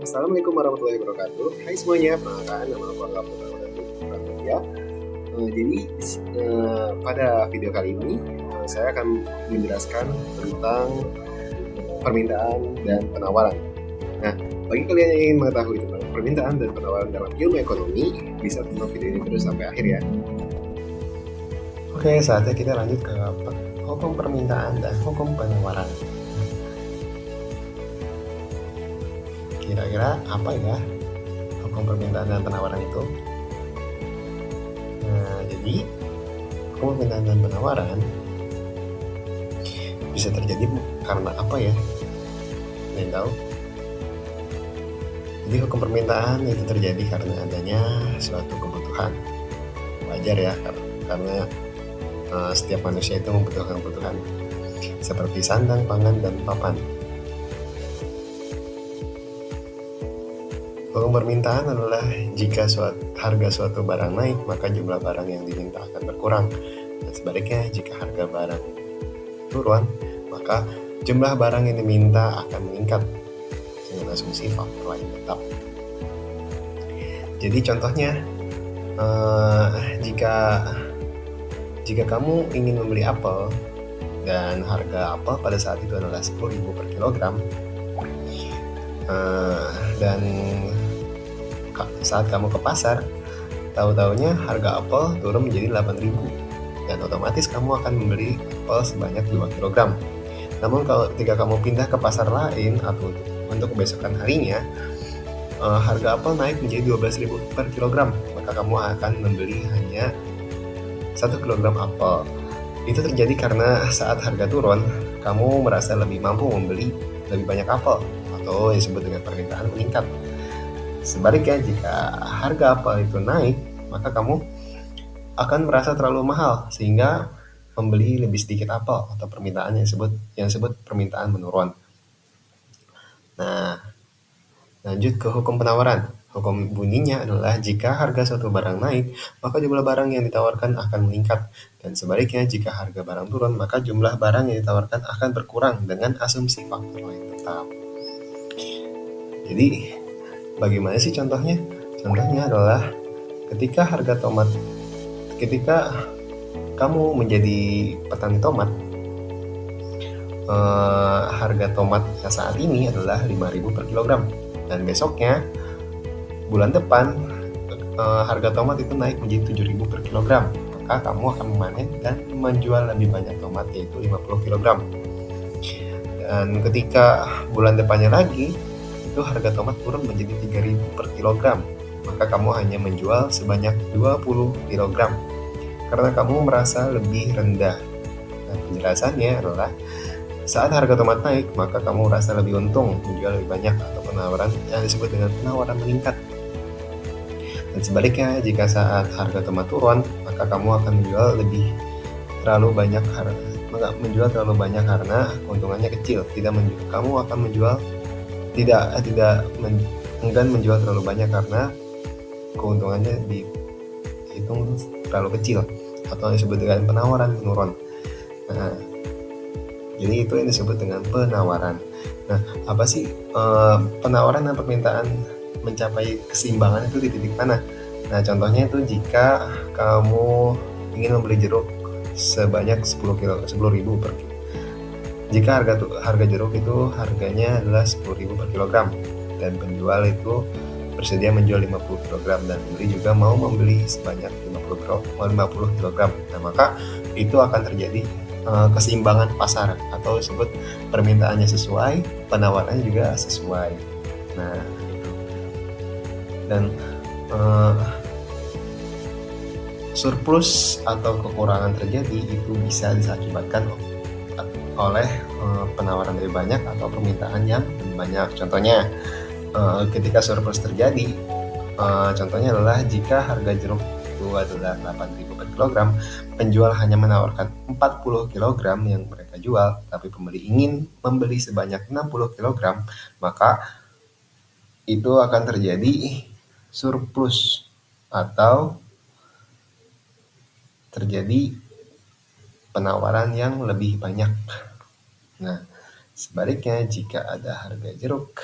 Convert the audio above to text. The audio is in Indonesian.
Assalamualaikum warahmatullahi wabarakatuh. Hai semuanya, perkenalkan nama aku Anggap Pramudia. Jadi pada video kali ini saya akan menjelaskan tentang permintaan dan penawaran. Nah, bagi kalian yang ingin mengetahui tentang permintaan dan penawaran dalam ilmu ekonomi, bisa tonton video ini terus sampai akhir ya. Oke, saatnya kita lanjut ke hukum permintaan dan hukum penawaran. Kira-kira apa ya hukum permintaan dan penawaran itu? Nah, jadi hukum permintaan dan penawaran bisa terjadi karena apa ya? Kalian tahu? Jadi hukum permintaan itu terjadi karena adanya suatu kebutuhan. Wajar ya, karena setiap manusia itu membutuhkan kebutuhan seperti sandang, pangan, dan papan. Hukum permintaan adalah jika harga suatu barang naik, maka jumlah barang yang diminta akan berkurang. Dan sebaliknya, jika harga barang turun, maka jumlah barang yang diminta akan meningkat dengan asumsi faktor lain tetap. Jadi contohnya, jika kamu ingin membeli apel dan harga apel pada saat itu adalah 10.000 per kilogram, dan saat kamu ke pasar, tahu-taunya harga apel turun menjadi 8.000, dan otomatis kamu akan membeli apel sebanyak 2 kg. Namun ketika kamu pindah ke pasar lain atau untuk kebesokan harinya, harga apel naik menjadi 12.000 per kilogram, maka kamu akan membeli hanya 1 kilogram apel. Itu terjadi karena saat harga turun, kamu merasa lebih mampu membeli lebih banyak apel, atau disebut dengan permintaan meningkat. Sebaliknya, jika harga apel itu naik, maka kamu akan merasa terlalu mahal sehingga membeli lebih sedikit apel, atau permintaan yang disebut permintaan menurun. Nah, lanjut ke hukum penawaran. Hukum bunyinya adalah jika harga suatu barang naik, maka jumlah barang yang ditawarkan akan meningkat. Dan sebaliknya, jika harga barang turun, maka jumlah barang yang ditawarkan akan berkurang dengan asumsi faktor lain tetap. Jadi, bagaimana sih contohnya? Contohnya adalah ketika kamu menjadi petani tomat, harga tomat saat ini adalah 5.000 per kilogram. Dan besoknya, bulan depan, harga tomat itu naik menjadi 7.000 per kilogram. Maka kamu akan memanen dan menjual lebih banyak tomat, yaitu 50 kg. Dan ketika bulan depannya lagi, itu harga tomat turun menjadi 3.000 per kilogram. Maka kamu hanya menjual sebanyak 20 kg karena kamu merasa lebih rendah. Nah, penjelasannya adalah saat harga tomat naik, maka kamu merasa lebih untung menjual lebih banyak, atau penawaran yang disebut dengan penawaran meningkat. Dan sebaliknya, jika saat harga tomat turun, maka kamu akan menjual terlalu banyak karena keuntungannya kecil. Kamu akan enggan menjual terlalu banyak karena keuntungannya dihitung terlalu kecil, atau disebut dengan penawaran menurun. Nah, jadi itu yang disebut dengan penawaran. Nah, apa sih penawaran dan permintaan mencapai keseimbangan itu di titik mana? Nah, contohnya itu jika kamu ingin membeli jeruk sebanyak 10.000 per kilo. Jika harga jeruk itu harganya adalah 10.000 per kilogram, dan penjual itu bersedia menjual 50 kg, dan pembeli juga mau membeli sebanyak 50 kg. Nah, maka itu akan terjadi keseimbangan pasar, atau disebut permintaannya sesuai, penawarannya juga sesuai. Nah, itu. Dan surplus atau kekurangan terjadi itu bisa diakibatkan oleh penawaran lebih banyak atau permintaan yang lebih banyak. Contohnya, ketika surplus terjadi, contohnya adalah jika harga jeruk itu adalah 8.000 per kilogram, penjual hanya menawarkan 40 kg yang mereka jual, tapi pembeli ingin membeli sebanyak 60 kg, maka itu akan terjadi surplus atau terjadi penawaran yang lebih banyak. Nah, sebaliknya, jika ada harga jeruk